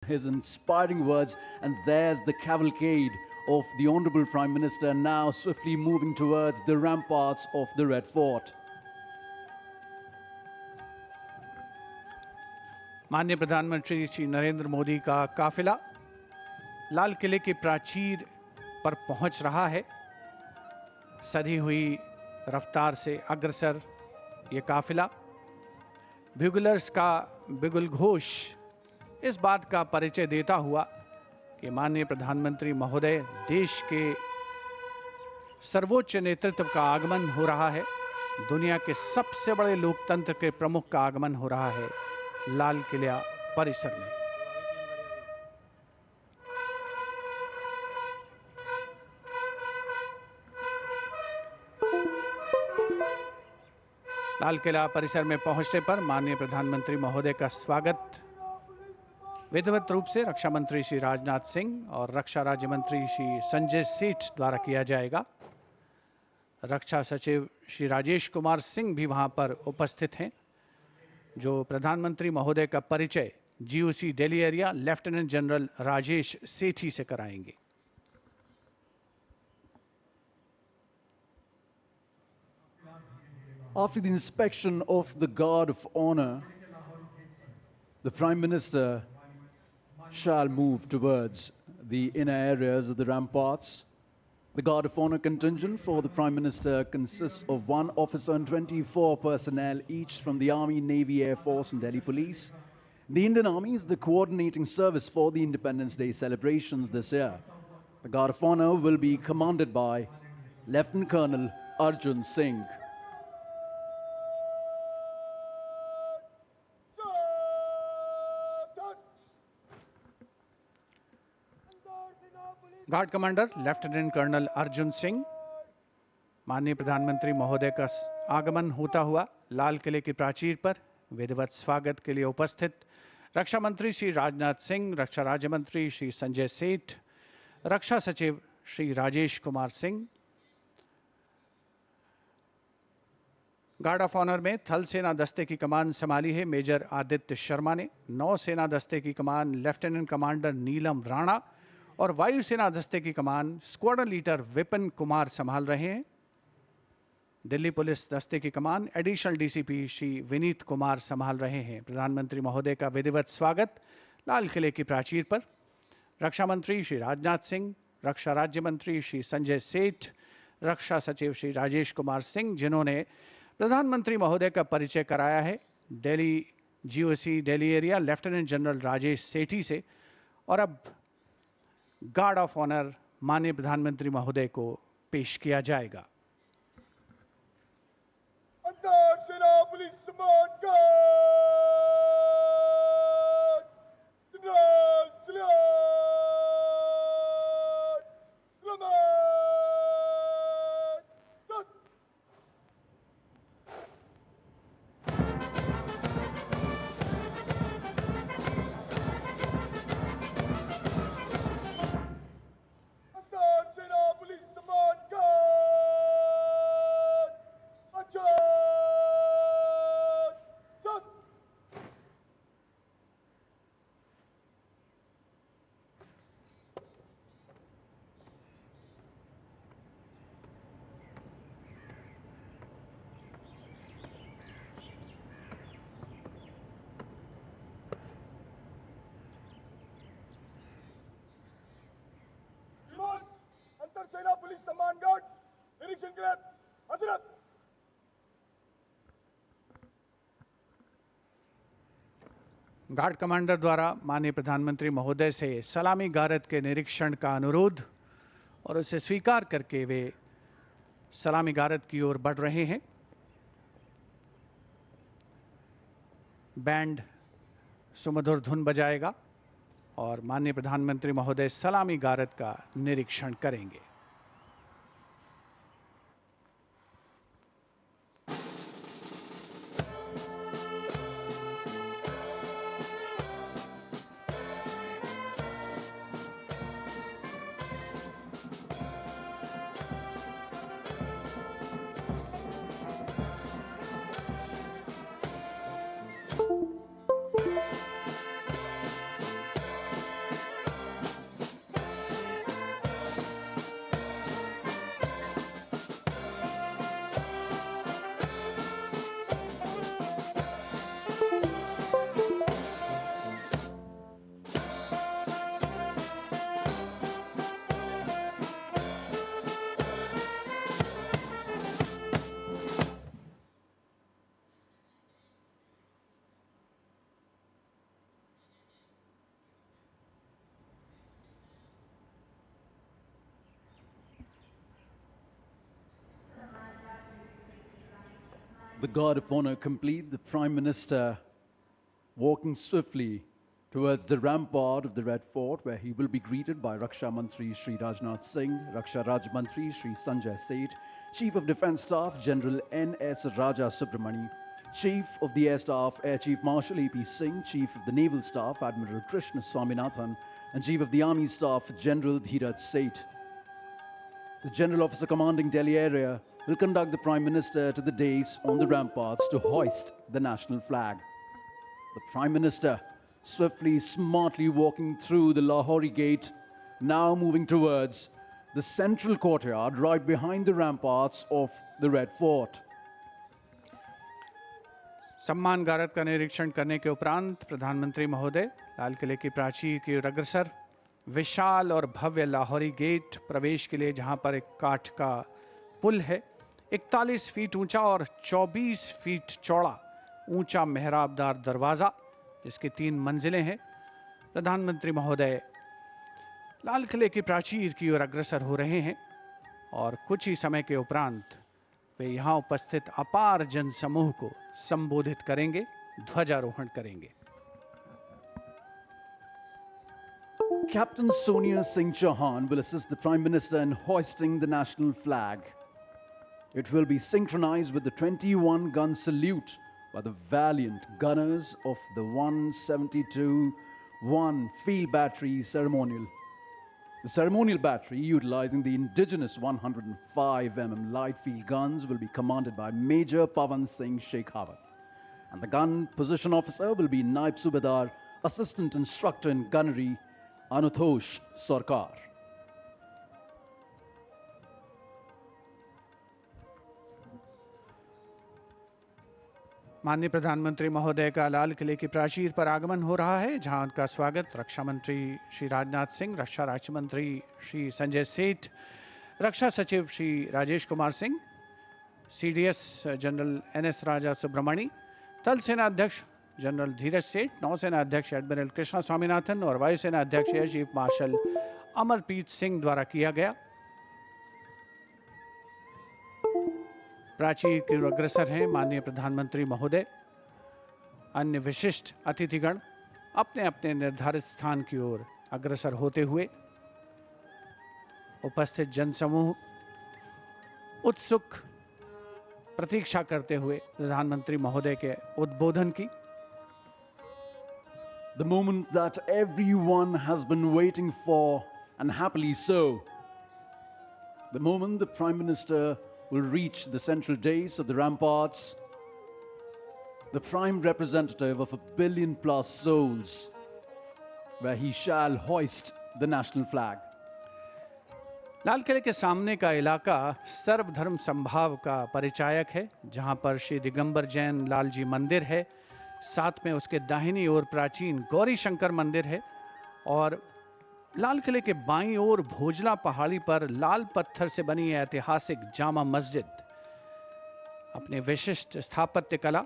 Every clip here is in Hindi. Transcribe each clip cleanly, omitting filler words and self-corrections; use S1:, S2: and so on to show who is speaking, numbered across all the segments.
S1: his inspiring words, and there's the cavalcade of the Honorable Prime Minister now swiftly moving towards the ramparts of the Red Fort.
S2: माननीय प्रधानमंत्री श्री नरेंद्र मोदी का काफिला लाल किले की प्राचीर पर पहुंच रहा है। सधी हुई रफ्तार से अग्रसर ये काफिला, ब्यूगलर्स का बिगुल घोष इस बात का परिचय देता हुआ कि माननीय प्रधानमंत्री महोदय देश के सर्वोच्च नेतृत्व का आगमन हो रहा है। दुनिया के सबसे बड़े लोकतंत्र के प्रमुख का आगमन हो रहा है लाल किला परिसर में। लाल किला परिसर में पहुंचने पर माननीय प्रधानमंत्री महोदय का स्वागत विधिवत रूप से रक्षा मंत्री श्री राजनाथ सिंह और रक्षा राज्य मंत्री श्री संजय सेठ द्वारा किया जाएगा। रक्षा सचिव श्री राजेश कुमार सिंह भी वहां पर उपस्थित हैं, जो प्रधानमंत्री महोदय का परिचय GOC Delhi area lieutenant general Rajesh Sethi से कराएंगे।
S1: After the inspection of the Guard of Honor, the Prime Minister shall move towards the inner areas of the ramparts. The Guard of Honor contingent for the Prime Minister consists of 1 officer and 24 personnel, each from the Army, Navy, Air Force and Delhi Police. The Indian Army is the coordinating service for the Independence Day celebrations this year. The Guard of Honor will be commanded by Lieutenant Colonel Arjun Singh.
S2: Guard commander lieutenant colonel Arjun Singh, माननीय प्रधानमंत्री महोदय का आगमन होता हुआ लाल किले की प्राचीर पर विधिवत स्वागत के लिए उपस्थित रक्षा मंत्री श्री राजनाथ सिंह, रक्षा राज्य मंत्री श्री संजय सेठ, रक्षा सचिव Shri Rajesh Kumar Singh. Guard of honour में थल सेना दस्ते की कमान संभाली है मेजर आदित्य शर्मा ने, नौ सेना दस्ते की कमान लेफ्टिनेंट कमांडर नीलम राणा और वायुसेना दस्ते की कमान स्क्वाड्रन लीडर विपिन कुमार संभाल रहे हैं। दिल्ली पुलिस दस्ते की कमान एडिशनल डीसीपी श्री विनीत कुमार संभाल रहे हैं। प्रधानमंत्री महोदय का विधिवत स्वागत लाल किले की प्राचीर पर रक्षा मंत्री श्री राजनाथ सिंह, रक्षा राज्य मंत्री श्री संजय सेठ, रक्षा सचिव श्री राजेश कुमार सिंह, जिन्होंने प्रधानमंत्री महोदय का परिचय कराया है Delhi GOC Delhi area lieutenant general Rajesh Sethi से, और अब गार्ड ऑफ ऑनर माननीय प्रधानमंत्री महोदय को पेश किया जाएगा।
S3: अंतर सेना पुलिस सम्मान गार्ड जनरल सलाम सेना पुलिस सम्मान गार्ड निरीक्षण के लिए हजरत।
S2: गार्ड कमांडर द्वारा माननीय प्रधानमंत्री महोदय से सलामी गारद के निरीक्षण का अनुरोध और उसे स्वीकार करके वे सलामी गारद की ओर बढ़ रहे हैं। बैंड सुमधुर धुन बजाएगा और माननीय प्रधानमंत्री महोदय सलामी गारद का निरीक्षण करेंगे।
S1: the guard of honor complete, the Prime Minister walking swiftly towards the rampart of the Red Fort, where he will be greeted by Raksha Mantri Shri Rajnath Singh, Raksha Raj Mantri Shri Sanjay Seth, Chief of Defence Staff General N.S. Raja Subramani, Chief of the Air Staff Air Chief Marshal A.P. Singh, Chief of the Naval Staff Admiral Krishna Swaminathan, and Chief of the Army Staff General Dheeraj Seth. The General Officer commanding Delhi area will conduct the Prime Minister to the dais on the ramparts to hoist the national flag. The Prime Minister swiftly, smartly walking through the Lahori Gate, now moving towards the central courtyard right behind the ramparts of the Red Fort.
S2: सम्मान गारद का निरीक्षण करने के उपरांत प्रधानमंत्री महोदय लाल किले की प्राचीर की ओर अग्रसर विशाल और भव्य लाहौरी गेट प्रवेश के लिए, जहां पर एक काठ का पुल है, 41 फीट ऊंचा और 24 फीट चौड़ा ऊंचा मेहराबदार दरवाजा, जिसकी 3 मंजिलें हैं। प्रधानमंत्री महोदय लाल किले की प्राचीर की ओर अग्रसर हो रहे हैं और कुछ ही समय के उपरांत वे यहां उपस्थित अपार जनसमूह को संबोधित करेंगे, ध्वजारोहण करेंगे।
S1: Captain Sonia Singh Chauhan will assist the Prime Minister in hoisting the national flag. It will be synchronized with the 21-gun salute by the valiant gunners of the 172-1 Field Battery Ceremonial. The ceremonial battery, utilizing the indigenous 105mm light field guns, will be commanded by Major Pavan Singh Shekhawat. And the gun position officer will be Naib Subedar, Assistant Instructor in Gunnery, Anutosh Sarkar.
S2: माननीय प्रधानमंत्री महोदय का लाल किले की प्राचीर पर आगमन हो रहा है, जहां उनका स्वागत रक्षा मंत्री श्री राजनाथ सिंह, रक्षा राज्य मंत्री श्री संजय सेठ, रक्षा सचिव Shri Rajesh Kumar Singh, CDS general NS Raja Subramani, थल सेना अध्यक्ष जनरल धीरज सेठ, नौसेना अध्यक्ष एडमिरल कृष्णा स्वामीनाथन और वायुसेना अध्यक्ष air chief marshal Amarpreet Singh द्वारा किया गया। प्राचीर की ओर अग्रसर हैं माननीय प्रधानमंत्री महोदय। अन्य विशिष्ट अतिथिगण अपने अपने निर्धारित स्थान की ओर अग्रसर होते हुए, उपस्थित जनसमूह उत्सुक प्रतीक्षा करते हुए प्रधानमंत्री महोदय के उद्बोधन की।
S1: The moment that everyone has been waiting for, and happily so. The moment the Prime Minister will reach the central dais of the ramparts, the prime representative of 1 billion plus souls, where he shall hoist the national flag.
S2: लाल किले के सामने का इलाका सर्वधर्म संभाव का परिचायक है, जहां पर श्री दिगंबर जैन लाल जी मंदिर है, साथ में उसके दाहिनी ओर प्राचीन गौरी शंकर मंदिर है और लाल किले के बाईं ओर भोजला पहाड़ी पर लाल पत्थर से बनी ऐतिहासिक जामा मस्जिद अपने विशिष्ट स्थापत्य कला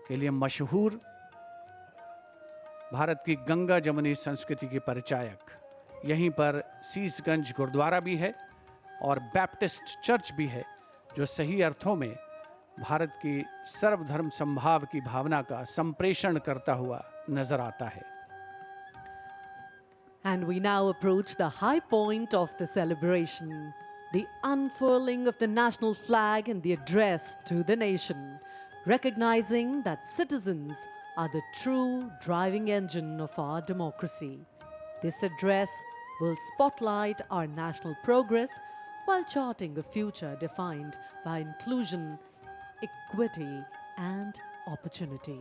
S2: के लिए मशहूर भारत की गंगा जमुनी संस्कृति की परिचायक। यहीं पर सीसगंज गुरुद्वारा भी है और बैप्टिस्ट चर्च भी है, जो सही अर्थों में भारत की सर्वधर्म संभाव की भावना का संप्रेषण करता हुआ नजर आता है।
S4: And we now approach the high point of the celebration, the unfurling of the national flag and the address to the nation, recognizing that citizens are the true driving engine of our democracy. This address will spotlight our national progress while charting a future defined by inclusion, equity, and opportunity.